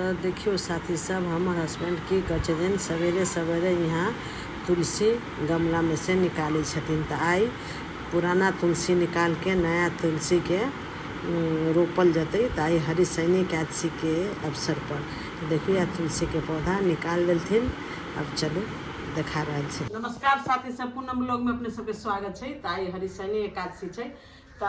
तो देखियो साथी सब हमार हस्बैंड की कहे दिन सवेरे सवेरे यहाँ तुलसी गमला में से निकाली छथिन। तो आई पुराना तुलसी निकाल के नया तुलसी के रोपल जतई। तो आई हरी शनि एकादशी के अवसर पर तो देखिए यह तुलसी के पौधा निकाल देलथिन। अब चलो देखा रहा है। नमस्कार साथी सब, पूनम ब्लॉग में अपने सबके स्वागत है। तो आई हरी शनि एकादशी है। तो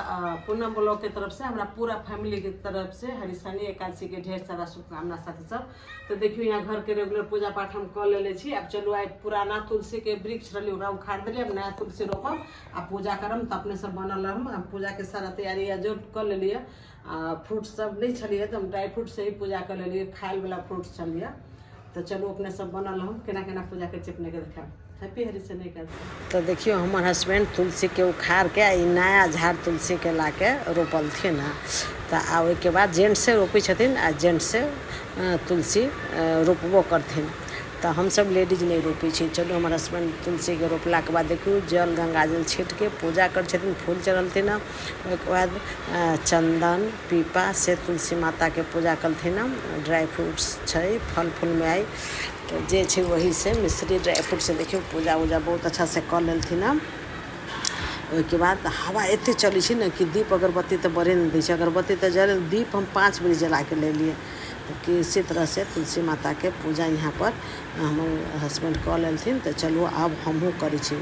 पूनम ब्लॉग के तरफ से हमारा पूरा फैमिली के तरफ से हरी शनि एकादशी के ढेर सारा शुभकामना साथी सब। तो देखियो यहाँ घर के रेगुलर पूजा पाठ हम कर ले छी। अब चलो आई पुराना तुलसी के वृक्ष रही उखाड़ दिले, अब नया तुलसी रोपम आ पूजा करम। तो अपने सब बनल रहम। हम पूजा के सारा तैयारी जो कर ले फ्रूट सब नहीं छलिए तो हम ड्राई फ्रूट से ही पूजा कर ले, खाए वाला फ्रूट छलिए। तो चलो अपने सब बनल हम केना केना पूजा के चिपने के देखा। हैप्पी हरी शनि एकादशी। तो देखियो हमार हस्बैंड तुलसी के उखाड़ के नया झाड़ तुलसी के ला के रोपल थे ना। तो आ के बाद जेंट से रोपी छथिन आ जेंट से तुलसी रोपबो करथिन। तो हम सब लेडीज नहीं रोपी छी। चलो हमार हस्बैंड तुलसी के रोपला के बाद देखियो जल गंगा जल छीट के पूजा कर छथिन, फूल चढ़लथिन। ओके बाद चंदन पीपा से तुलसी माता के पूजा करथिन। ड्राई फ्रूट्स छै फल फूल में आई तो जे छै वही से मिश्री ड्राई फ्रूट से देखियो पूजा उजा बहुत अच्छा से कर लेलथिन। ओके बाद हवा एते चली छी ना कि दीप अगरबत्ती तो बड़े नहीं दै छै। अगरबत्ती तो जल दीप हम 5 बजे जला के ले लिए। कि इसी तरह से तुलसी माता के पूजा यहाँ पर हमारे हस्बैंड कर लेलथिन। तो चलो अब हमहूँ करी छी।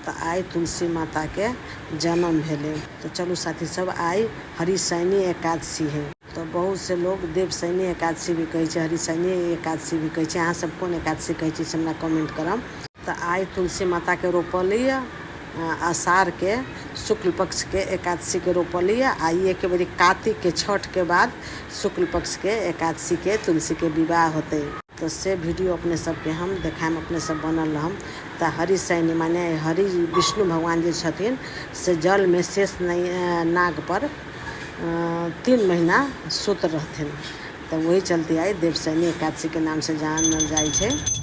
तो आई तुलसी माता के जन्म भेले। तो चलो साथी सब आई हरी शनि एकादशी है। तो बहुत से लोग देव शनि एकादशी भी कहे, हरी शनि एकादशी भी कहे। अहाँ सब कौन एकादशी कहे से हमरा कमेंट करम। तो आई तुलसी माता के रोपलिए आषाढ़ के शुक्ल पक्ष के एकादशी के रोपलिए। आइए के बड़ी कार्तिक के छठ के बाद शुक्ल पक्ष के एकादशी के तुलसी के विवाह होते। तो से वीडियो अपने सबके हम देखाएम, अपने सब बनल रहम। तो हरी शनि माने हरि विष्णु भगवान जी छथिन से जल में शेष नाग पर 3 महीना सुत रहथिन। तो वही चलते आई देव शनि एकादशी के नाम से जानल जाए छे।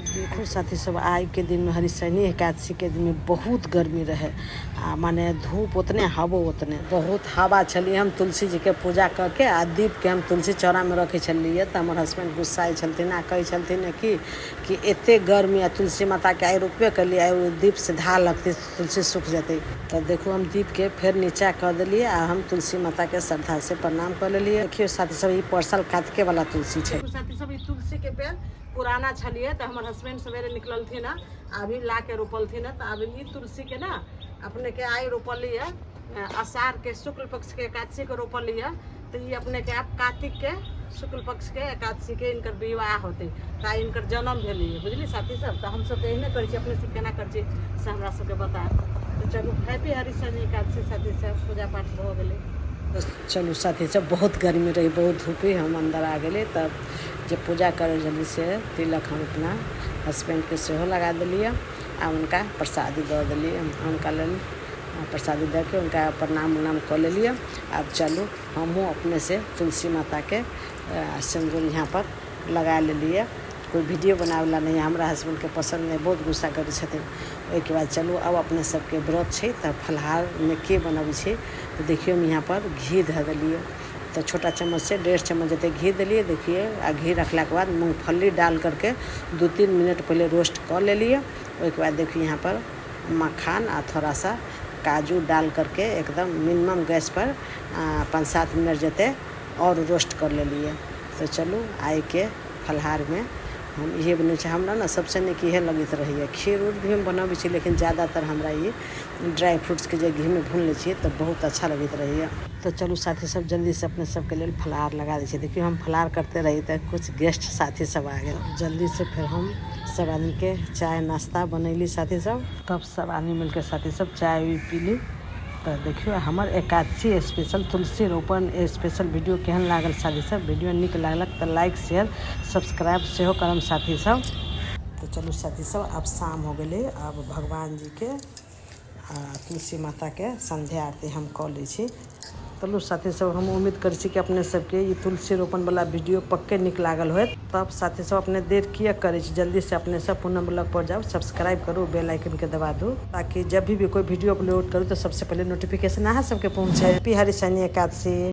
देखो साथी सब आज के दिन में हरी शनि एकादशी के दिन में बहुत गर्मी रहे। माने धूप उतने हवो उतने बहुत हवा छलिए। हम तुलसी जी के पूजा करके आ दीप के हम तुलसी चौरा में रखे छलिए। तो हमारे हस्बैंड गुस्साए छलथिन आ कहे छलथिन कि एते गर्मी आ तुलसी माता के आई रोपबे कलिए, आई दीप से धा लगती तुलसी सूख जाते। तो देखो हम दीप के फिर नीचा कर दिलिए आ हम तुलसी माता के श्रद्धा से प्रणाम कर लेलिए। देखियो साथी सब ये परसल कार्तिके वाला तुलसी है। साथी सब तुलसी के पेड़ पुराना छलिए। तो हमारे हस्बैंड सवेरे निकलल ना अभी ला के रोपल थी ना। तो अभी ये तुलसी के ना अपने के आई रोपली है आषाढ़ के शुक्ल पक्ष के एकादशी के रोपली है। तो ये अपने के आप कार्तिक के शुक्ल पक्ष के एकादशी के इनकर विवाह होते का इनकर जन्म भेली है। बुझली साथी सब। तो हम सब एहने कर अपने से केना कर से हमरा सबके बता। तो चलो हैप्पी हरी शनि एकादशी साथी सब। पूजा पाठ हो गए। तो चलो साथी सब बहुत गर्मी रही, बहुत धूपी, हम अंदर आ गए। तब जब पूजा करे जल्दी से तिलक हम अपना हस्बैंड के सेहो लगा दिलिए आ उनका प्रसादी दे दिलिए। उनका लेल प्रसादी दे के उनका प्रणाम उनाम कर लेलिए। अब चलो हमहूँ अपने से तुलसी माता के सिंदूर यहाँ पर लगा लेलिए। कोई वीडियो बनावेला नहीं, हमारा हस्बैंड के पसंद नहीं, बहुत गुस्सा करे छथिन। ओके बाद चलो अब अपने सबके व्रत है। तो फलहार में के बनबै छै। तो देखियो हम यहाँ पर घी धऽ दिलिए। तो छोटा चम्मच से 1.5 चम्मच जते घी दिलिए। देखिए आ घी रखला के बाद मूंगफली डाल करके 2-3 मिनट पहले रोस्ट कर ले लिए। उसके बाद देखिए यहाँ पर मखान और थोड़ा सा काजू डाल करके एकदम मिनिमम गैस पर 5-7 मिनट जते और रोस्ट कर ले लिए। तो चलो आइ के फलहार में हम ये बने हमरा ना सबसे नीक इहे लगित रही। खीर उर भी हम बनाबै छी, लेकिन ज़्यादातर हमरा ये ड्राई फ्रूट्स के घी में भून ले छी तो बहुत अच्छा लगित रही। तो चलो साथी सब जल्दी से अपने सबके लिए फलहार लगा दी। देखिए हम फलहार करते रही तो कुछ गेस्ट साथी सब आ गए। जल्दी से फिर हम सब आदमी के चाय नाश्ता बनैली साथी सब। तब सब आदमी मिलकर साथी सब चाय भी पीली। तो देखियो हमार एकादशी स्पेशल तुलसी रोपण स्पेशल वीडियो केहन लागल साथी सब। वीडियो निक लागलक तो लाइक शेयर सब्सक्राइब सेहो करम साथी सब। तो चलो साथी सब अब शाम हो गए। अब भगवान जी के तुलसी माता के संध्या आरती हम कऽ लै छी। चलू साथी सब हम उम्मीद करै छी कि अपने सबके ये तुलसी रोपण वाला वीडियो पक्के निक लागल होत। तब साथी सब अपने देर किया करे छी, जल्दी से अपने सब पूनम ब्लॉग पर जाओ, सब्सक्राइब करो, बेल आइकन के दबा दो ताकि जब भी कोई वीडियो अपलोड करूँ तो सबसे पहले नोटिफिकेशन अहाँ सबके पहुँचे। हैप्पी हरी शनि एकादशी।